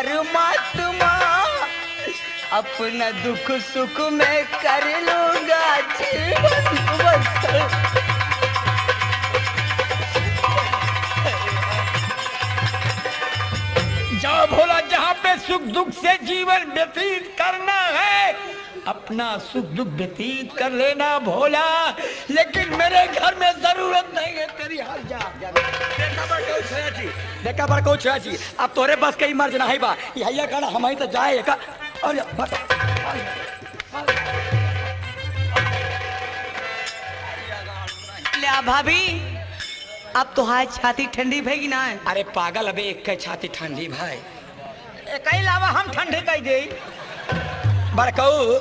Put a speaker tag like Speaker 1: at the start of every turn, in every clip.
Speaker 1: परमात्मा, अपना दुख सुख में कर लूंगा जीवन बसर।
Speaker 2: जाओ भोला, जहाँ पे सुख दुख से जीवन व्यतीत करना है अपना सुख दुख व्यतीत कर लेना भोला, लेकिन मेरे घर में जरूरत नहीं है तेरी हाल जा। देखा बड़ को छी अब तोरे बस के ही मर्ज नहीं बा, यही कहना हम तो जाए का। अरे
Speaker 1: ले भाभी, अब तो हाय छाती ठंडी भेगी ना है।
Speaker 2: अरे पागल, अबे एक के छाती ठंडी भाई, कहीं लावा हम ठंडी कही दे। बड़कऊ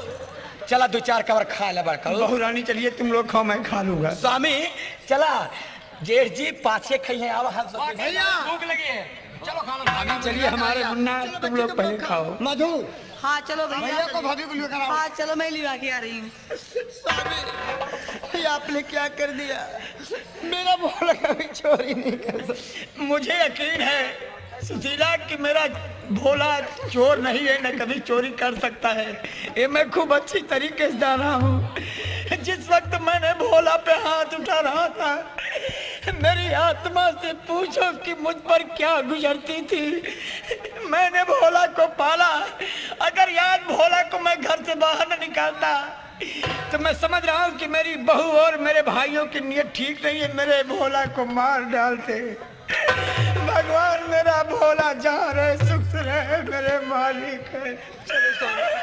Speaker 2: चला 2-4 कवर खा ले बड़कऊ।
Speaker 3: बहू रानी चलिए तुम लोग खाओ, मैं खा लूंगा।
Speaker 2: स्वामी चला, जेठ जी पाछे खाइए। अब हम सब
Speaker 3: भैया
Speaker 2: भूख लगी है, चलो खाना।
Speaker 3: चलिए हमारे मुन्ना, तुम लोग पहले खाओ।
Speaker 2: मधु
Speaker 1: हाँ चलो भैया
Speaker 3: को भाभी को लेकर आओ।
Speaker 1: हाँ चलो, मैं लिवा के आ रही हूँ।
Speaker 3: आपने क्या कर दिया? मेरा भोला कभी चोरी नहीं कर सकता।
Speaker 2: मुझे यकीन है सुशीला कि मेरा भोला चोर नहीं है, न कभी चोरी कर सकता है। ये मैं खूब अच्छी तरीके से जाना हूँ। जिस वक्त मैंने भोला पे हाथ उठा रहा था, मेरी आत्मा से पूछो कि मुझ पर क्या गुजरती थी। मैंने भोला को पाला, अगर याद भोला को मैं घर से बाहर न निकालता तो मैं समझ रहा हूँ कि मेरी बहू और मेरे भाइयों की नीयत ठीक नहीं है, मेरे भोला को मार डालते। भगवान मेरा भोला जहाँ रहे सुख से रहे, मेरे मालिक है।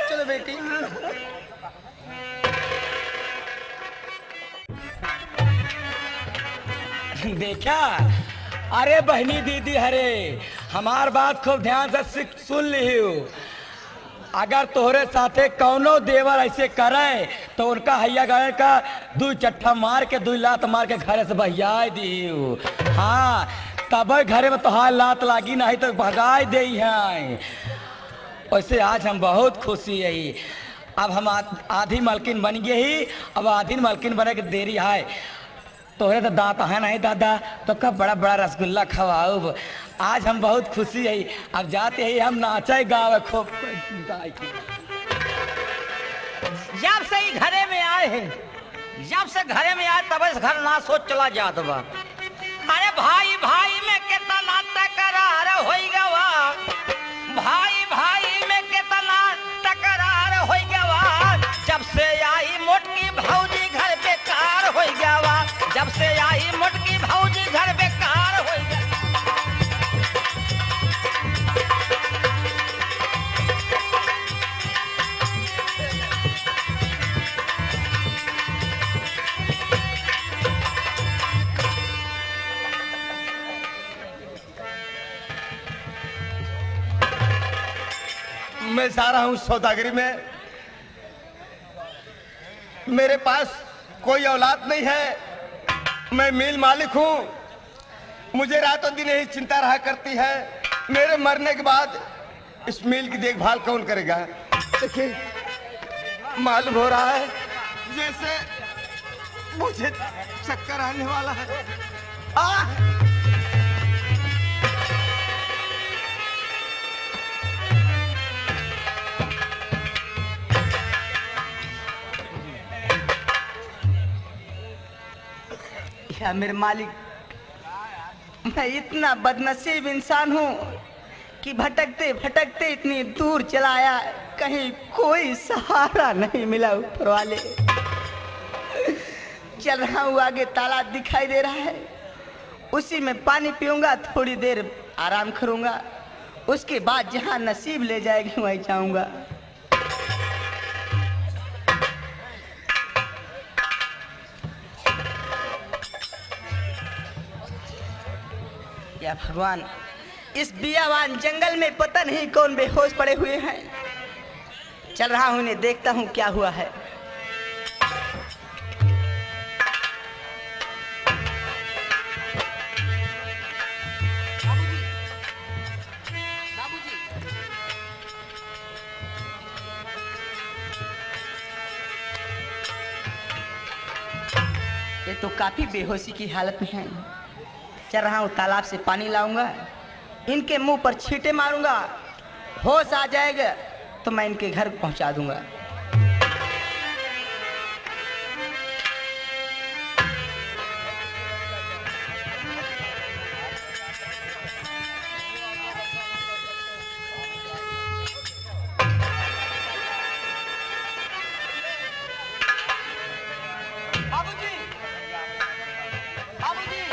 Speaker 1: चलो बेटी।
Speaker 2: देखा, अरे बहनी दीदी, अरे हमार बात खूब ध्यान से सुन लियो। अगर तोहरे साथे कौनो देवर ऐसे करे तो उनका हैया गए का 2 चट्ठा मार के 2 लात मार के घरे से बहिया दियो। हाँ, तब घरे में तोहार लात लागी, नहीं तो भगाई दे हैं। वैसे आज हम बहुत खुशी है। अब हम आधी मालकिन बन गए ही, अब आधी मालकिन बने के देरी है। तोहरे तो दांत है नहीं दादा, तो कब बड़ा बड़ा रसगुल्ला खवाओ। आज हम बहुत खुशी है। अब जाते ही हम नाचे गावे खूब।
Speaker 4: जब से ही घरे में आए हैं, जब से घरे में आए तब से घर ना सोच चला जात बा। अरे भाई भाई में कितना तकरार हो गवा, भाई भाई में कितना तकरार हो गवा। जब से आई मोटकी भौजी घर बेकार हो गवा, जब से आई मोटकी भौजी घर बेकार हो गया।
Speaker 3: मैं जा रहा हूँ सौदागरी में। मेरे पास कोई औलाद नहीं है, मैं मिल मालिक हूँ। मुझे रातों दिन यही चिंता रहा करती है, मेरे मरने के बाद इस मिल की देखभाल कौन करेगा। देखिए, मालूम हो रहा है जैसे मुझे चक्कर आने वाला है।
Speaker 1: या मेरे मालिक, मैं इतना बदनसीब इंसान हूँ कि भटकते भटकते इतनी दूर चला आया, कहीं कोई सहारा नहीं मिला ऊपर वाले। चल रहा हूँ, आगे तालाब दिखाई दे रहा है, उसी में पानी पीऊंगा, थोड़ी देर आराम करूंगा, उसके बाद जहाँ नसीब ले जाएगी वहीं जाऊंगा। या भगवान, इस बियावान जंगल में पता नहीं कौन बेहोश पड़े हुए हैं। चल रहा हूं, इन्हें देखता हूं क्या हुआ है। ये तो काफी बेहोशी की हालत में है। चल रहा हूँ, तालाब से पानी लाऊंगा, इनके मुंह पर छींटे मारूंगा, होश आ जाएगा तो मैं इनके घर पहुंचा दूंगा।
Speaker 2: बाबूजी, बाबूजी।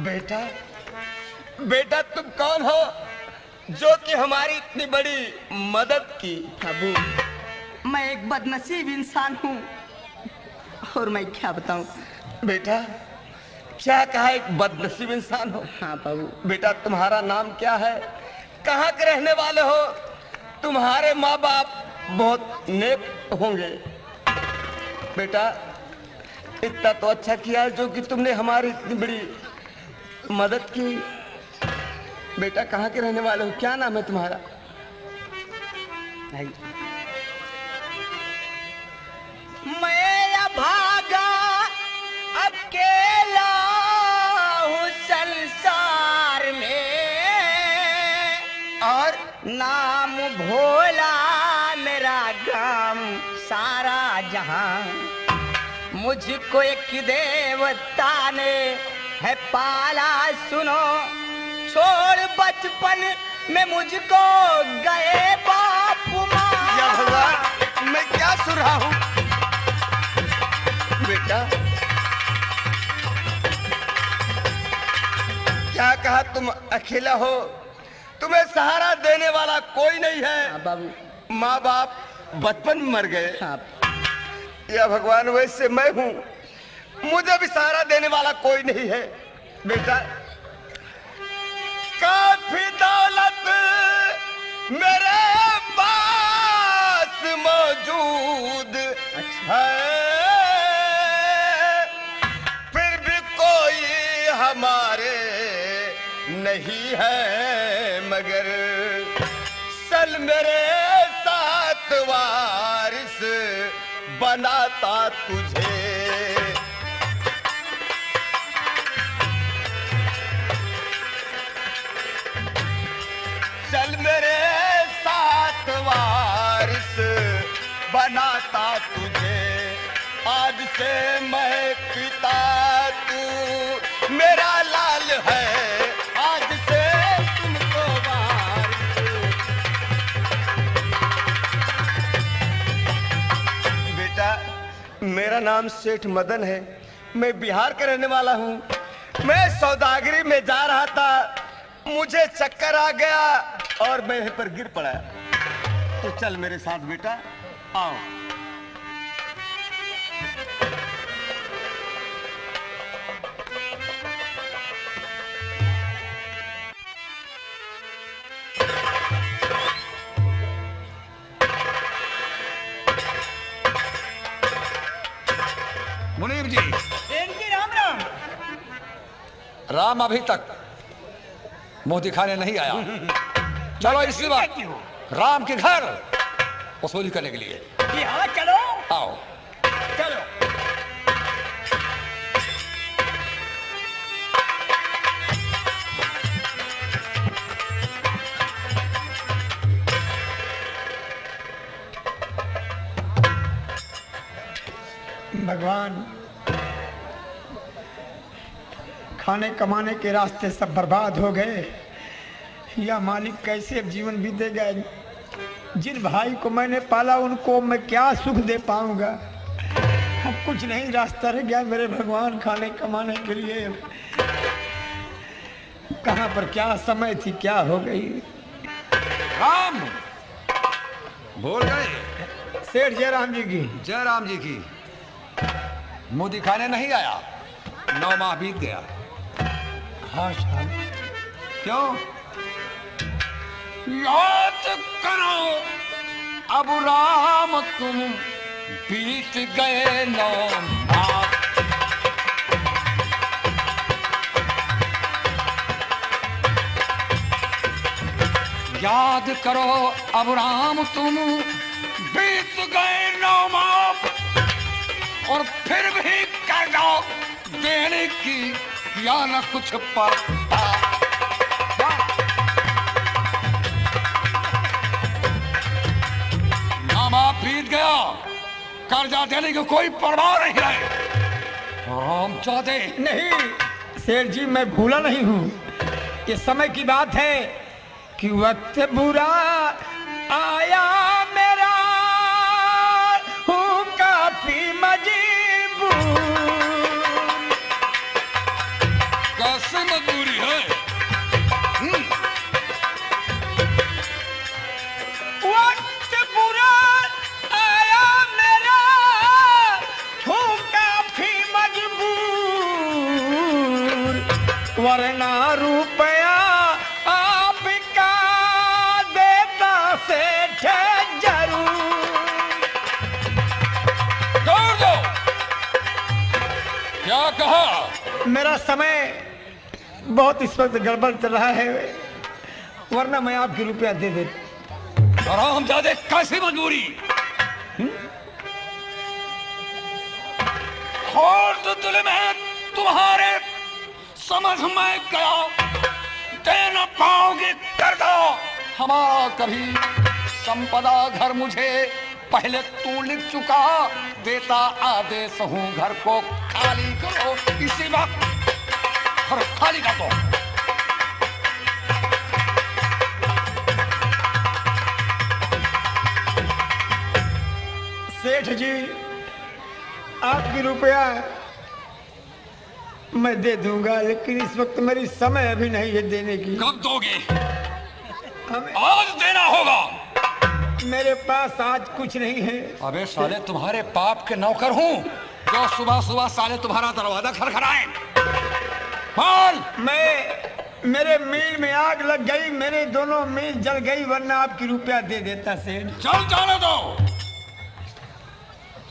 Speaker 3: बेटा, बेटा तुम कौन हो जो कि हमारी इतनी बड़ी मदद की?
Speaker 1: बाबू मैं एक बदनसीब इंसान हूँ और मैं क्या बताऊँ।
Speaker 3: बेटा क्या कहा, एक बदनसीब इंसान हो?
Speaker 1: हाँ बाबू।
Speaker 3: बेटा तुम्हारा नाम क्या है, कहाँ के रहने वाले हो? तुम्हारे माँ बाप बहुत नेक होंगे। बेटा इतना तो अच्छा किया जो कि तुमने हमारी इतनी बड़ी मदद की। बेटा कहाँ के रहने वाले हो, क्या नाम है तुम्हारा?
Speaker 1: मैं अभागा अकेला हूँ संसार में,
Speaker 3: और
Speaker 1: नाम भोला मेरा गाम सारा जहां। मुझको एक देवता ने है पाला सुनो, छोड़ बचपन में मुझको गए बाप माँ।
Speaker 3: या भगवान मैं क्या सुन रहा हूँ? बेटा क्या कहा, तुम अकेला हो, तुम्हें सहारा देने वाला कोई नहीं है।
Speaker 1: हाँ बाबू।
Speaker 3: माँ बाप बचपन में मर गए।
Speaker 1: हाँ।
Speaker 3: या भगवान वैसे मैं हूँ, मुझे भी सहारा देने वाला कोई नहीं है। बेटा काफी दौलत मेरे पास मौजूद है, फिर भी कोई हमारे नहीं है, मगर सल मेरे साथ वारिस बनाता तुझे। चल मेरे साथ वारिस बनाता तुझे, आज से मैं पिता तू मेरा लाल है, आज से तुमको वारिस। बेटा मेरा नाम सेठ मदन है, मैं बिहार का रहने वाला हूँ। मैं सौदागरी में जा रहा था, मुझे चक्कर आ गया और मैं यहीं पर गिर पड़ा। तो चल मेरे साथ बेटा, आओ।
Speaker 5: मुनीम जी,
Speaker 2: इनकी राम राम।
Speaker 5: राम अभी तक मुंह दिखाने नहीं आया। चलो इसी बात राम के घर वसूली करने के लिए।
Speaker 2: हाँ चलो
Speaker 5: आओ।
Speaker 2: चलो।
Speaker 6: भगवान खाने कमाने के रास्ते सब बर्बाद हो गए। या मालिक कैसे अब जीवन बीतेगा? जिन भाई को मैंने पाला उनको मैं क्या सुख दे पाऊंगा? अब कुछ नहीं रास्ता रह गया मेरे भगवान खाने कमाने के लिए। कहाँ पर क्या समय थी, क्या हो गई।
Speaker 5: राम बोल गए।
Speaker 6: सेठ जयराम जी की।
Speaker 5: जयराम जी की मुंह दिखाने नहीं आया। 9 माह बीत गया।
Speaker 6: हाँ साहब।
Speaker 5: क्यों? याद करो अब राम तुम बीत गए 9 माह। याद करो अब राम तुम, बीत गए 9 माह और फिर भी कह जाओ देने की या न कुछ पड़ता। नामा बीत गया, कर्जा देने की कोई परवाह नहीं है। राम चाहते
Speaker 6: नहीं सेठ जी, मैं भूला नहीं हूँ। ये समय की बात है कि वक्त बुरा आया मेरा, हूँ काफी मजबूर।
Speaker 5: कैसे मजबूरी है?
Speaker 6: वक्त बुरा आया मेरा, हूँ काफी मजबूर। वरना रुपया आपका देता सेठ जरूर।
Speaker 5: दौड़ दो। क्या कहा?
Speaker 6: मेरा समय बहुत इस वक्त गड़बड़ चल रहा है, वरना मैं आपके रुपया दे देता।
Speaker 5: राम जादे कैसी मजबूरी? और तो दिल में तुम्हारे समझ में गया, दे न पाओगे कर दो। हमारा कभी संपदा घर मुझे पहले तू लिख चुका, देता आदेश हूँ घर को खाली करो इसी वक्त, घर खाली कर दो।
Speaker 6: सेठ जी आपकी रुपया मैं दे दूंगा, लेकिन इस वक्त मेरी समय अभी नहीं है देने की।
Speaker 5: कब दोगे?
Speaker 6: हमें
Speaker 5: आज देना होगा।
Speaker 6: मेरे पास आज कुछ नहीं है।
Speaker 5: अबे साले तुम्हारे पाप के नौकर हूँ जो सुबह सुबह साले तुम्हारा दरवाजा खड़खड़ाए। बोल।
Speaker 6: मेरे मील में आग लग गई, मेरे दोनों मील जल गई, वरना आपकी रुपया दे देता सेठ।
Speaker 5: चल जाने दो।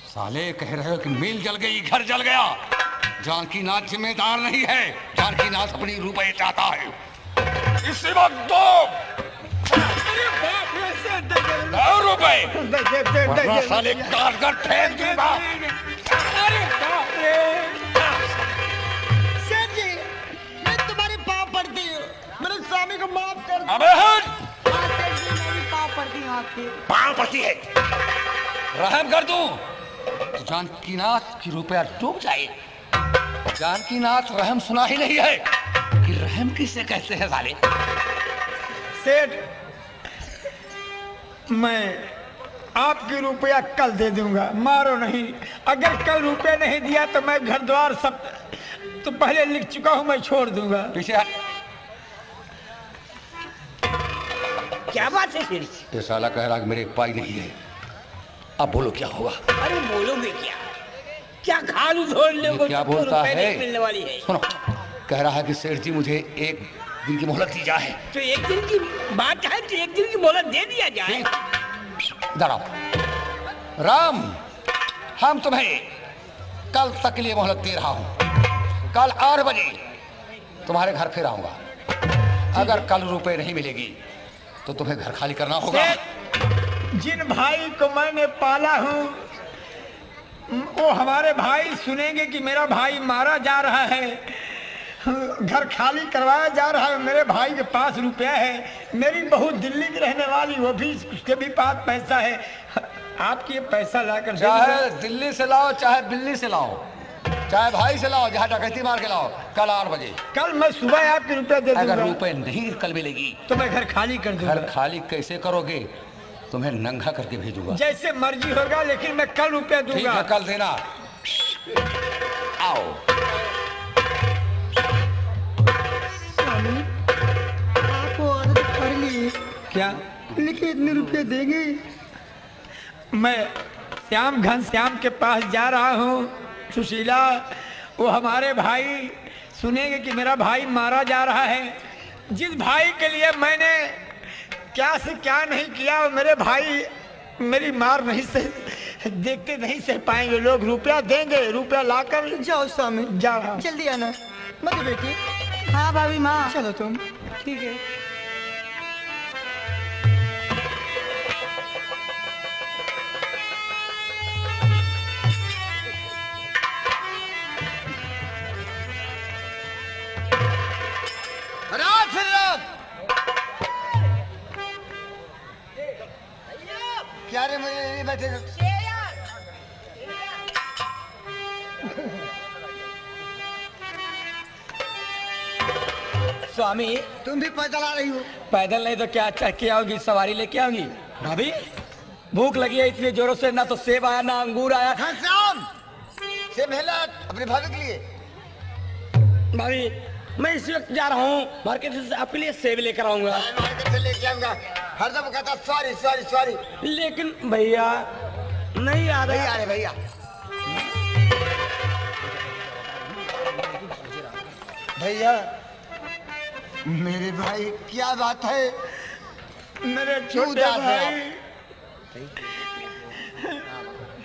Speaker 5: साले कह रहे हो कि मील जल गई, घर जल गया। जानकी नाथ जिम्मेदार नहीं है, जानकी नाथ अपनी रुपए चाहता है। इसी वक्त दो रुपए, वरना साले काट कर फेंक दूंगा।
Speaker 1: सेठ जी मैं तुम्हारे पाँव पड़ती हूँ, मेरे स्वामी को माफ कर दो।
Speaker 5: अबे हट।
Speaker 1: हाँ सेठ जी मैं भी पाँव पड़ती हूँ आपके।
Speaker 5: पाँव पड़ती है, रहम कर दूं तो जानकी नाथ की रुपया डूब जाए। जानकी नाथ रहम सुना ही नहीं है कि रहम किसे कहते हैं साले।
Speaker 6: सेठ मैं आपकी रुपया कल दे दूंगा, मारो नहीं। अगर कल रुपया नहीं दिया तो मैं घर द्वार सब तो पहले लिख चुका हूं, मैं छोड़ दूंगा।
Speaker 5: पीछे हट।
Speaker 4: क्या बात है फिर?
Speaker 5: ये साला कह रहा कि मेरे पाई नहीं है। अब बोलो क्या होगा?
Speaker 4: अरे बोलोगे क्या? क्या खालू धोड़
Speaker 5: ये
Speaker 4: लोगे?
Speaker 5: क्या बोलता है?
Speaker 4: मिलने वाली है।
Speaker 5: सुनो, कह रहा है कि सेठ जी मुझे 1 दिन की मोहलत दी जाए।
Speaker 4: तो 1 दिन की बात है तो 1 दिन की मोहलत दे दिया जाए।
Speaker 5: इधर आओ। राम, हम तुम्हें कल तक के लिए मोहलत दे रहा हूं। कल 8 बजे तुम्हारे घर फिर आऊंगा। अगर कल रुपए नहीं मिलेगी तो तुम्हें घर खाली करना होगा।
Speaker 6: जिन भाई को मैंने पाला हूं वो हमारे भाई सुनेंगे कि मेरा भाई मारा जा रहा है, घर खाली करवाया जा रहा है। मेरे भाई के पास रुपया है, मेरी बहू दिल्ली की रहने वाली, वो भी उसके भी पास पैसा है। आपकी ये पैसा लाकर
Speaker 5: चाहे दिल्ली से लाओ, चाहे दिल्ली से लाओ, चाहे भाई से लाओ, जहाँ डकैती मार के लाओ, कल 8 बजे।
Speaker 6: कल मैं सुबह आपकी रुपया दे दूंगा।
Speaker 5: अगर रुपए नहीं कल मिलेगी
Speaker 6: तो मैं घर खाली कर दूंगा।
Speaker 5: घर खाली कैसे करोगे? तुम्हें नंगा करके भेजूंगा।
Speaker 6: जैसे मर्जी होगा, लेकिन मैं कल रुपया
Speaker 5: ठीक
Speaker 6: दूंगा।
Speaker 5: है, कल देना। आओ।
Speaker 1: आपको आदत पड़ गई,
Speaker 6: क्या?
Speaker 1: लेकिन इतने रुपये देंगे?
Speaker 6: मैं श्याम घनश्याम के पास जा रहा हूँ। सुशीला, वो हमारे भाई सुनेंगे कि मेरा भाई मारा जा रहा है। जिस भाई के लिए मैंने क्या से क्या नहीं किया, वो मेरे भाई मेरी मार नहीं सह देखते नहीं सह पाएंगे। लोग रुपया देंगे, रुपया लाकर
Speaker 1: जाओ स्वामी,
Speaker 6: जा रहा हूँ।
Speaker 1: जल्दी आना। मत बेटी। हाँ भाभी माँ, चलो तुम। ठीक है।
Speaker 3: क्या रे मुझे बैठे
Speaker 2: स्वामी
Speaker 3: तुम भी पैदल आ रही हो?
Speaker 2: पैदल नहीं तो क्या चढ़ के आओगी, सवारी लेके आओगी? भाभी भूख लगी है इतनी जोरों से, ना तो सेब आया ना अंगूर आया।
Speaker 3: घनश्याम से मेला अपने भाभी के लिए।
Speaker 2: भाभी मैं इसी वक्त जा रहा हूँ मार्केट से, आपके लिए सेब लेकर आऊंगा।
Speaker 3: मार्केट से लेके आऊंगा, हरदम कहता सॉरी सॉरी सॉरी।
Speaker 2: लेकिन भैया नहीं आ
Speaker 3: नहीं
Speaker 2: रहा।
Speaker 3: आ रहे भैया। भैया मेरे भाई क्या बात है?
Speaker 6: मेरे
Speaker 3: क्यों
Speaker 6: छोटे
Speaker 3: उदास है
Speaker 6: भाई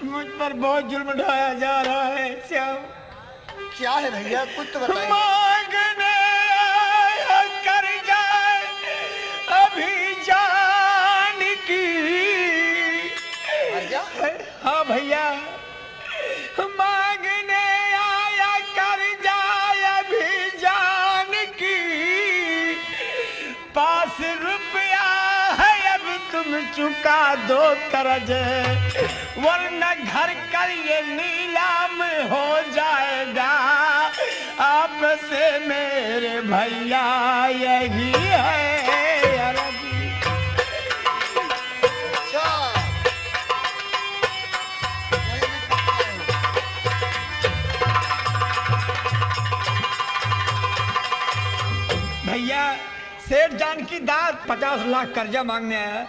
Speaker 6: मुझ पर बहुत जुल्म ढाया जा रहा है श्याम।
Speaker 3: क्या है भैया, कुछ तो बताइए।
Speaker 6: मांगने आया कर जाए अभी जान की।
Speaker 3: भैया
Speaker 6: हाँ भैया, मांगने आया कर जाए अभी जान की। पास रुपया है अब तुम चुका दो कर्ज, वरना घर कर ये नीलाम हो जाएगा। आपसे मेरे भैया यही है अर्जी।
Speaker 3: अच्छा
Speaker 6: भैया सेठ जानकी दास 50 लाख कर्जा मांगने आया,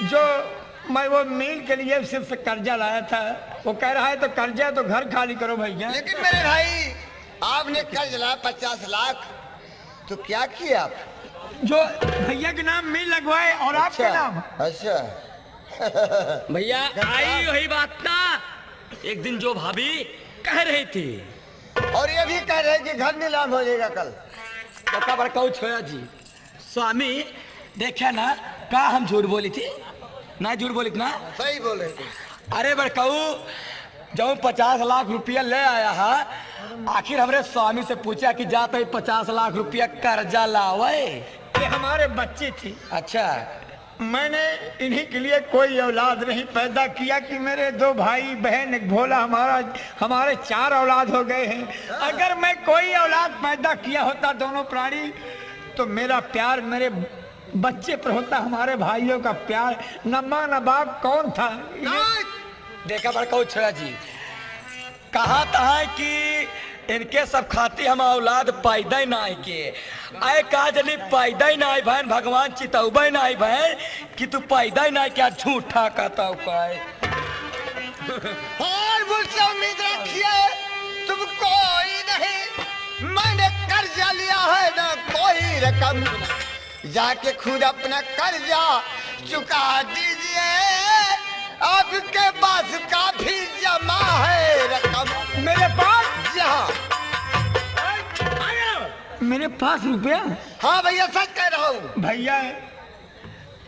Speaker 6: जो मैं वो मील के लिए सिर्फ कर्जा लाया था। वो कह रहा है तो कर्जा तो घर खाली करो भैया।
Speaker 3: लेकिन मेरे भाई आपने कर्ज लाया 50 लाख, तो क्या किया आप?
Speaker 6: जो भैया के नाम मील लगवाए और आपके नाम।
Speaker 3: अच्छा
Speaker 2: भैया आई वही बात ना, एक दिन जो भाभी कह रही थी।
Speaker 3: और ये भी कह रहे हैं कि घर नीलाम हो जाएगा कल।
Speaker 2: बता बड़काऊ छोया जी। स्वामी देखा ना, का हम झूठ बोली थी ना, झूठ बोली थी ना।
Speaker 3: सही बोले।
Speaker 2: अरे बड़काऊ जब 50 लाख रुपया ले आया है, आखिर हमरे स्वामी से पूछा कि जाते 50 लाख रुपया कर्जा लावे।
Speaker 6: ये हमारे बच्चे थे।
Speaker 2: अच्छा
Speaker 6: मैंने इन्हीं के लिए कोई औलाद नहीं पैदा किया कि मेरे 2 भाई बहन एक भोला हमारे 4 औलाद हो गए हैं। अगर मैं कोई औलाद पैदा किया होता दोनों प्राणी, तो मेरा प्यार मेरे बच्चे पर होता। हमारे भाइयों का प्यार न माँ न बाप कौन था।
Speaker 2: देखा बड़काऊ छोया जी, कहा था कि इनके सब खाती हम औलाद पैदा ही ना आई के आए, कहा जनी पैदा ही ना आई बहन, भगवान चितौबा ही ना आई बहन कि तू पैदा ही ना आई, क्या झूठा कहता है।
Speaker 3: और मुझसे उम्मीद रखिए तुम कोई नहीं, मैंने कर्जा लिया है ना कोई रकम, जाके खुद अपना कर्जा चुका दीजिए। आपके पास काफी जमा है रकम।
Speaker 6: मेरे पास
Speaker 3: जहाँ
Speaker 6: मेरे पास रुपया।
Speaker 3: हाँ भैया सच कह रहा हूँ।
Speaker 6: भैया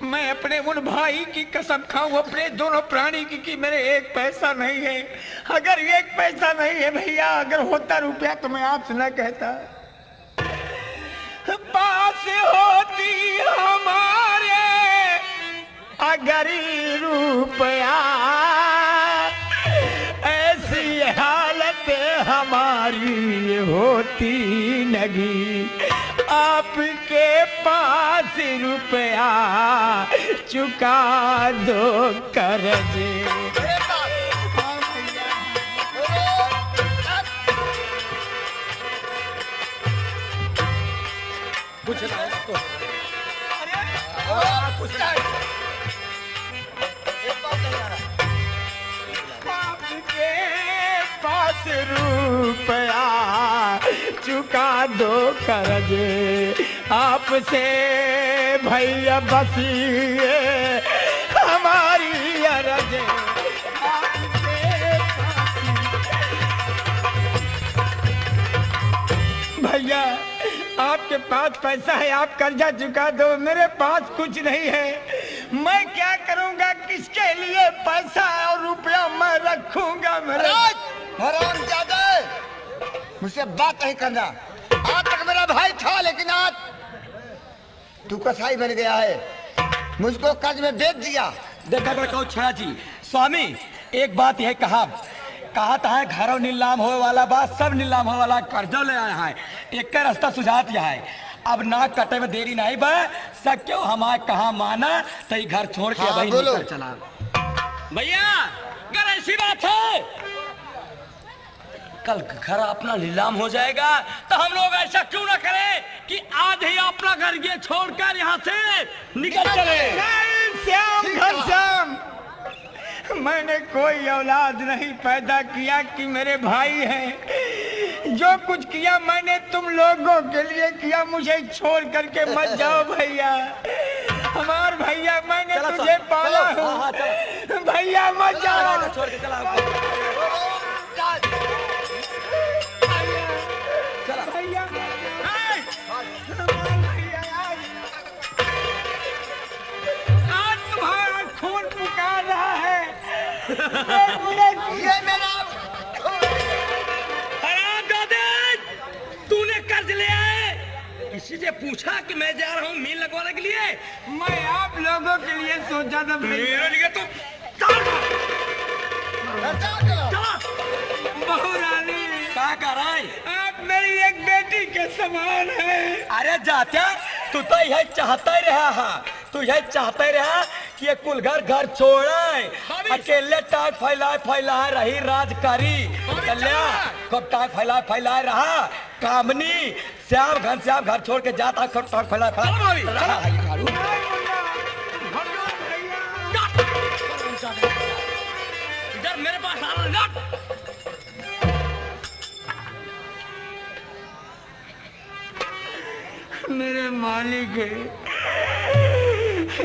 Speaker 6: मैं अपने उन भाई की कसम खाऊं, अपने दोनों प्राणी की, कि मेरे एक पैसा नहीं है। अगर एक पैसा नहीं है भैया, अगर होता रुपया तो मैं आपसे न कहता। पास होती हमारे अगर रुपया, ऐसी हालत हमारी होती नहीं। आपके पास रुपया चुका दो कर्ज।
Speaker 2: कुछ ना तो
Speaker 6: आपके पास रुपया चुका दो कर्ज। आपसे भैया बसी हमारी अरज। भैया आपके पास पैसा है, आप कर्जा चुका दो। मेरे पास कुछ नहीं है, मैं क्या करूंगा? किसके लिए पैसा और रुपया मैं रखूंगा? मेरा
Speaker 3: हरामजादा, मुझसे बात नहीं करना। आज तक मेरा भाई था, लेकिन आज तू कसाई बन गया है। मुझको कर्ज में बेच दिया।
Speaker 2: देखा कर कहूँ छड़ा जी स्वामी एक बात यह कहा था घरों नीलाम होए वाला बात सब नीलाम होए वाला कर्जो ले आया है एक का रास्ता सुझात यह है अब ना कटे में देरी नहीं बा सब क्यों हमारे कहा माना तो ये घर छोड़ के
Speaker 3: हाँ,
Speaker 2: भाई
Speaker 3: बोलो।
Speaker 2: निकल चला
Speaker 4: भैया अगर ऐसी बात है कल घर अपना नीलाम हो जाएगा तो हम लोग ऐसा क्यों ना करें कि आज ही अपना घर ये छोड़कर यहाँ से निकल चले।
Speaker 6: नहीं श्याम घनश्याम, मैंने कोई औलाद नहीं पैदा किया कि मेरे भाई हैं। जो कुछ किया मैंने तुम लोगों के लिए किया, मुझे छोड़ करके मत जाओ भैया। हमार भैया मैंने
Speaker 2: चला,
Speaker 6: तुझे
Speaker 2: चलो,
Speaker 6: पाला
Speaker 2: चलो, हाँ, हाँ,
Speaker 6: हूँ भैया मत जाओ।
Speaker 2: छोड़ के चला
Speaker 6: भैया आज तुम्हारा खून पुकार रहा है।
Speaker 3: ये मेरा
Speaker 4: हराम दादा तूने कर्ज लिया है किसी से पूछा कि मैं जा रहा हूँ मील लगवाने के लिए।
Speaker 6: मैं आप लोगों के लिए सोचा था भैया।
Speaker 4: मेरे लिए तो
Speaker 6: बहू रानी
Speaker 2: क्या कर रहा है
Speaker 6: आप मेरी एक बेटी के समान है।
Speaker 2: अरे जाते तू तो यह चाहता ही रहा है तू यह चाहता ही रहा कि ये कुल घर छोड़े अकेले टाइप फैलाए रही राजकारी कल्या खूब टाइप फैलाए रहा कामनी श्याम घनश्याम घर छोड़ के जाता खूब टाइप फैलाए रहा है ये गाड़ू।
Speaker 4: इधर मेरे पास आ रहा है।
Speaker 6: मेरे मालिक है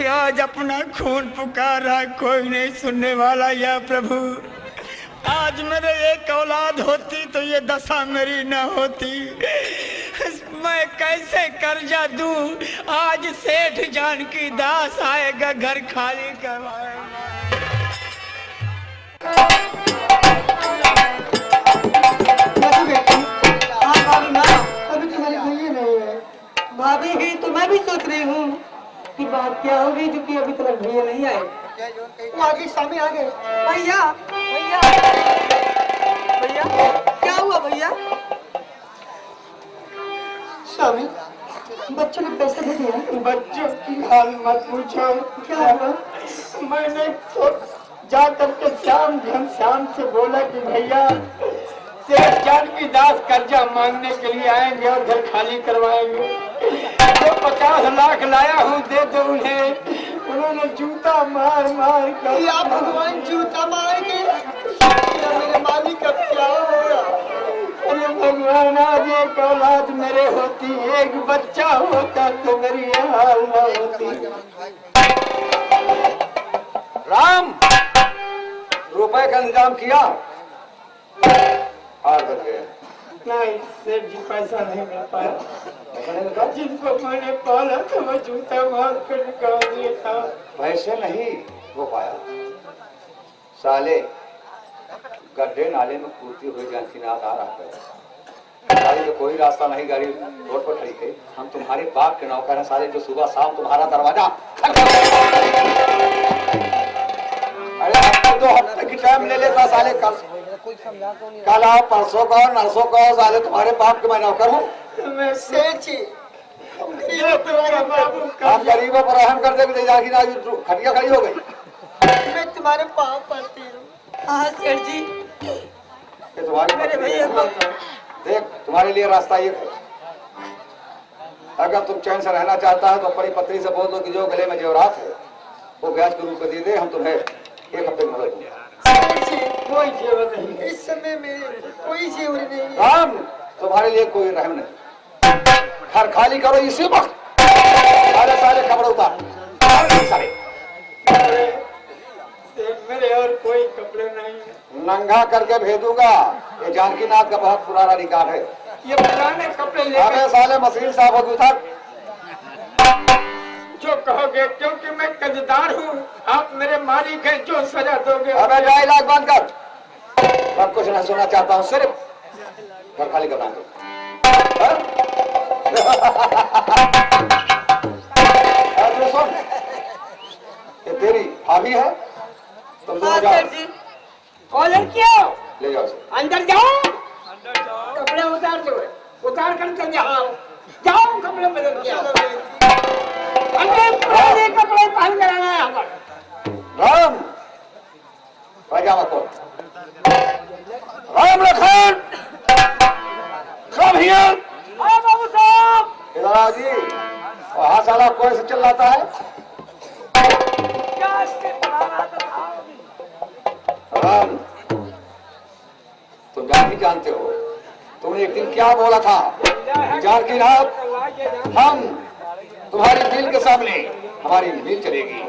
Speaker 6: आज अपना खून पुकार रहा है, कोई नहीं सुनने वाला। या प्रभु आज मेरे एक औलाद होती तो ये दशा मेरी न होती। मैं कैसे कर्जा दूं? आज सेठ जानकी दास आएगा घर खाली करवाएगा।
Speaker 1: अभी तुम्हारी भैया नहीं है। भाभी ही तो मैं भी सोच रही हूँ कि बात क्या होगी जो कि अभी तक भैया नहीं आए। वो आगे सामने आ गए। भैया भैया भैया क्या हुआ भैया? स्वामी बच्चों ने पैसे दे दिया।
Speaker 6: बच्चों की हाल मत पूछो।
Speaker 1: क्या हुआ?
Speaker 6: मैंने तो जा करके श्याम घनश्याम से बोला कि भैया सेठ जानकी दास कर्जा मांगने के लिए आएंगे और घर खाली करवाएंगे। जो 50 लाख लाया हूँ दे दो उन्हें। उन्होंने जूता मार मार कर
Speaker 1: या भगवान जूता मार के मेरे मालिक का क्या होगा?
Speaker 6: अरे भगवान आज एक औलाद मेरे होती, एक बच्चा होता तो मेरी ये हाल न होती।
Speaker 5: राम रुपए का इंतजाम किया 8 बज गए।
Speaker 6: नहीं सेठ जी पैसा नहीं मिल पाया। जिनको मैंने पाला था वो जूता मार कर निकाल दिया था।
Speaker 5: पैसे नहीं हो पाया साले गड्ढे नाले में कूदती हुई जानकीनाथ आ रहा है। गाड़ी का कोई रास्ता नहीं, गाड़ी रोड पर खड़ी थी। हम तुम्हारे बाप के नौकर हैं साले जो सुबह शाम तुम्हारा दरवाजा अरे हमको 2 हफ्ते की टाइम ले लेता साले। कल आओ परसों का और नरसों का साले तुम्हारे बाप के मैं नौकर हूँ।
Speaker 6: मैं
Speaker 1: सेठ जी
Speaker 6: तुम्हारा बाबू
Speaker 5: हम गरीबों पर रहम कर दे जानकीनाथ खटिया खड़ी हो गई।
Speaker 1: मैं तुम्हारे पाँव पड़ती हूँ। हाँ सेठ जी
Speaker 5: ये तुम्हारी
Speaker 1: मेरे भैया को
Speaker 5: देख तुम्हारे लिए रास्ता ये है। अगर तुम चैन से रहना चाहता है तो अपनी पत्नी से बोल दो कि जो गले में जेवरात है वो ब्याज के रूप में दे दे। हम तुम्हें 1 हफ्ते में मदद देंगे।
Speaker 6: कोई जेवर नहीं।
Speaker 1: इस समय मेरे कोई जेवर नहीं है।
Speaker 5: राम तुम्हारे लिए कोई रहम नहीं। घर खाली करो इसी वक्त। सारे सारे खबर उतार सारे
Speaker 6: मेरे और कोई कपड़े नहीं है।
Speaker 5: नंगा करके भेजूंगा। ये जानकीनाथ का बहुत पुराना रिकॉर्ड है।
Speaker 6: ये पुराने कपड़े ले
Speaker 5: अबे साले मशीन साहब होगी उतार।
Speaker 6: जो कहोगे क्योंकि मैं कर्जदार हूँ। आप मेरे मालिक हैं, जो सजा दोगे।
Speaker 5: अबे डायलॉग बंद कर। मैं कुछ नहीं सुनना चाहता हूँ, सिर्फ घर खाली करना है। सुन ये तेरी भाभी है? तुम दोनों जाओ।
Speaker 1: सर जी।
Speaker 7: कौन लड़कियों
Speaker 5: ले जाओ इसे।
Speaker 7: अंदर जाओ, कपड़े उतार दो, उतार कर चल जाओ, जाओ कपड़े बदल के आओ। अंदर पुराने कपड़े पहन कर आना है यहाँ पर।
Speaker 5: राम पैजामा खोल। Ram Lakhan come here.
Speaker 7: हाँ बाबू साहब।
Speaker 5: इधर आ जी। और हाँ साला कोई से चिल्लाता है?
Speaker 7: क्या इसके पुराना तो था।
Speaker 5: राम तुम जान ही जानते हो, तुमने एक दिन क्या बोला था? जानकी रात हम तुम्हारी मिल के सामने हमारी मिल चलेगी,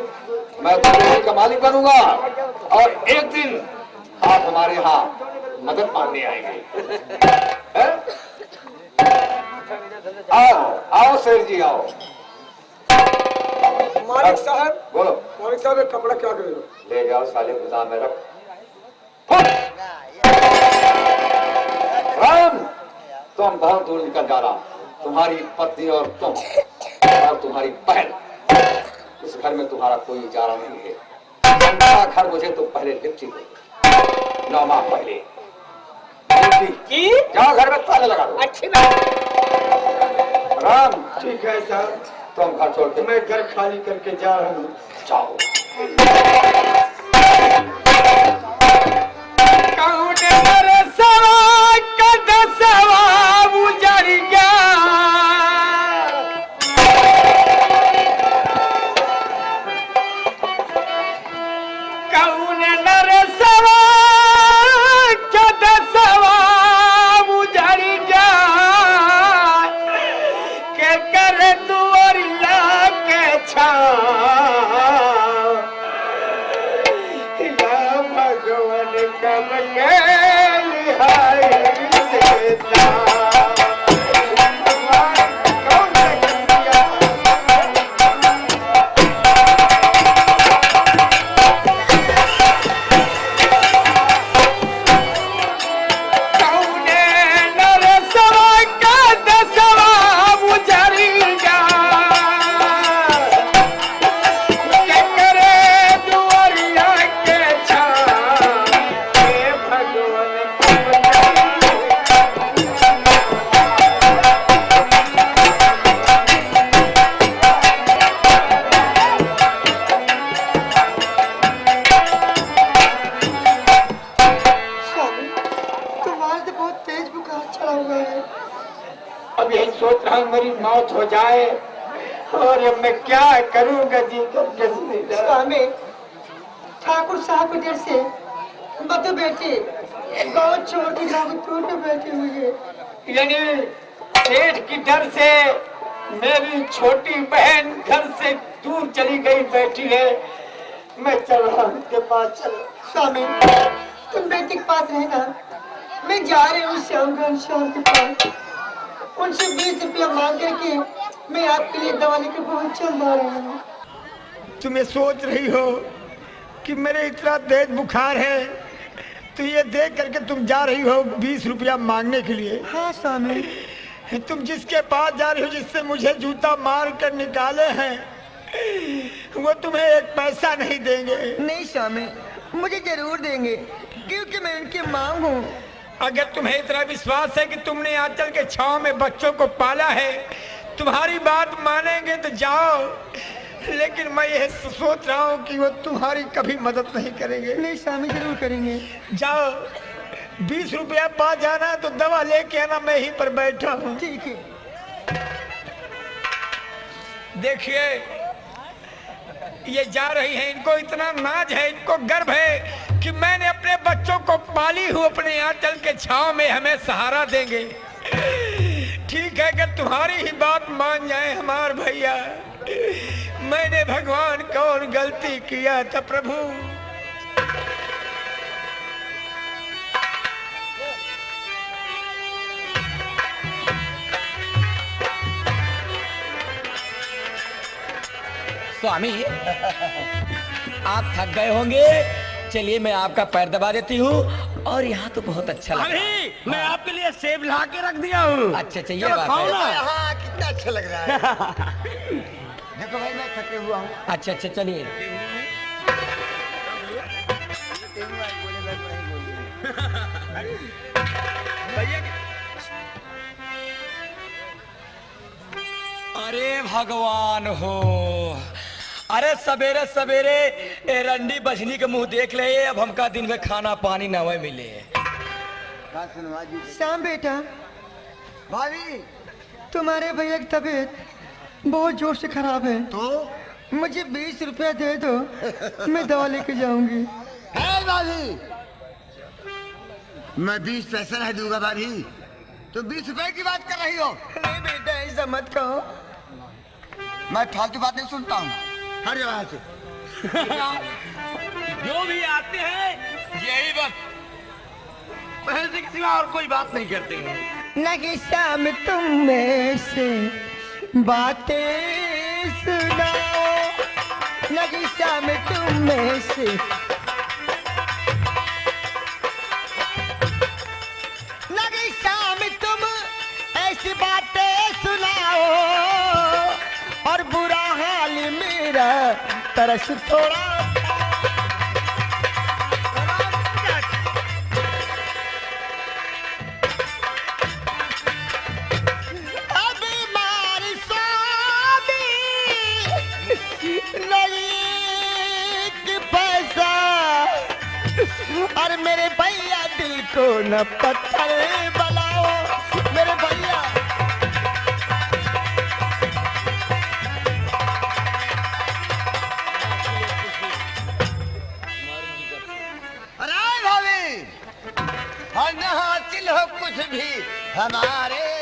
Speaker 5: मैं तुम्हारी मिल का मालिक बनूंगा और एक दिन आप हमारे यहाँ मदद मांगने आएंगे। हैं? आओ आओ शेर जी आओ।
Speaker 3: मालिक साहब,
Speaker 5: बोलो।
Speaker 3: मालिक साहब एक कपड़ा क्या करेगा?
Speaker 5: ले जाओ साले गोदाम में रख। राम तुम बहुत दूर निकल जा रहा, तुम्हारी पत्नी और तुम और तुम्हारी बहन, इस घर में तुम्हारा कोई इजारा नहीं है। तुम्हारा घर मुझे तो पहले लिप्टी दो, 9 माह पहले।
Speaker 7: जी
Speaker 5: जाओ घर में ताले लगा दो।
Speaker 7: अच्छी बात।
Speaker 5: राम
Speaker 6: ठीक है साहब,
Speaker 5: तुम घर छोड़ के
Speaker 6: मैं घर खाली करके जा रहा हूँ।
Speaker 5: जाओ।
Speaker 6: अब यही सोच रहा हूँ मेरी मौत हो जाए और अब मैं क्या करूँगा जी करके।
Speaker 7: स्वामी ठाकुर साहब के डर से बतो बेटे गाँव छोड़ के गाँव टूट में बैठे हुए।
Speaker 6: यानी सेठ की डर से मेरी छोटी बहन घर से दूर चली गई बैठी है। मैं चल रहा हूँ उनके पास। चल
Speaker 7: स्वामी तुम बेटे के पास रहना, मैं जा रही हूँ श्याम के पास। उनसे 20 रुपया मांग करके मैं आपके लिए दवा लेकर बहुत चल रही हूँ।
Speaker 6: तुम्हें सोच रही हो कि मेरे इतना तेज बुखार है तो ये देख करके तुम जा रही हो 20 रुपया मांगने के लिए।
Speaker 1: हाँ स्वामी।
Speaker 6: तुम जिसके पास जा रही हो, जिससे मुझे जूता मार कर निकाले हैं, वो तुम्हें 1 पैसा नहीं देंगे।
Speaker 1: नहीं स्वामी, मुझे जरूर देंगे क्योंकि मैं उनकी मांग हूँ।
Speaker 6: अगर तुम्हें इतना विश्वास है कि तुमने आंचल के छांव में बच्चों को पाला है, तुम्हारी बात मानेंगे तो जाओ, लेकिन मैं यह सोच रहा हूँ कि वो तुम्हारी कभी मदद नहीं करेंगे।
Speaker 1: नहीं स्वामी, जरूर करेंगे।
Speaker 6: जाओ, 20 रुपया पा जाना तो दवा लेके आना, मैं यहीं पर बैठा हूँ।
Speaker 1: ठीक है।
Speaker 6: देखिए ये जा रही है, इनको इतना नाज है, इनको गर्व है कि मैंने अपने बच्चों को पाली हूँ, अपने आंचल के छांव में हमें सहारा देंगे। ठीक है कि तुम्हारी ही बात मान जाए हमार भैया। मैंने भगवान कौन गलती किया था प्रभु।
Speaker 2: स्वामी आप थक गए होंगे, चलिए मैं आपका पैर दबा देती हूँ। और यहाँ तो बहुत अच्छा लग रहा है।
Speaker 6: मैं आपके लिए सेब ला के रख दिया हूँ।
Speaker 2: अच्छा अच्छा, ये बात है।
Speaker 3: हाँ कितना अच्छा लग रहा है। देखो भाई मैं थके हुआ हूँ।
Speaker 2: अच्छा अच्छा, चलिए। अरे भगवान हो, अरे सवेरे सवेरे ए रंडी बजनी के मुंह देख ले, अब हमका दिन में खाना पानी न मिले।
Speaker 7: श्याम बेटा,
Speaker 3: भाभी
Speaker 7: तुम्हारे भैया की तबीयत बहुत जोर से खराब है,
Speaker 3: तो
Speaker 7: मुझे 20 रुपया दे दो, मैं दवा लेके जाऊंगी।
Speaker 3: है भाभी, मैं 20 पैसे नहीं दूंगा भाभी। तो 20 रुपए की बात कर रही हो?
Speaker 7: नहीं बेटा, ऐसा मत कहो।
Speaker 3: मैं फालतू बात नहीं सुनता हूँ, हट जाओ यहाँ से।
Speaker 2: जो भी आते हैं यही बस पैसे के सिवा और कोई बात नहीं करते हैं।
Speaker 7: लगी शाम तुम में से बातें सुनाओ, लगी शाम तुम में से, लगी शाम तुम ऐसी बातें सुनाओ, और बुरा हाल मेरा तरस थोड़ा। और मेरे भैया दिल को न पत्थर बनाओ, मेरे भैया।
Speaker 3: अरे भाभी, हाँ न हासिल हो कुछ भी हमारे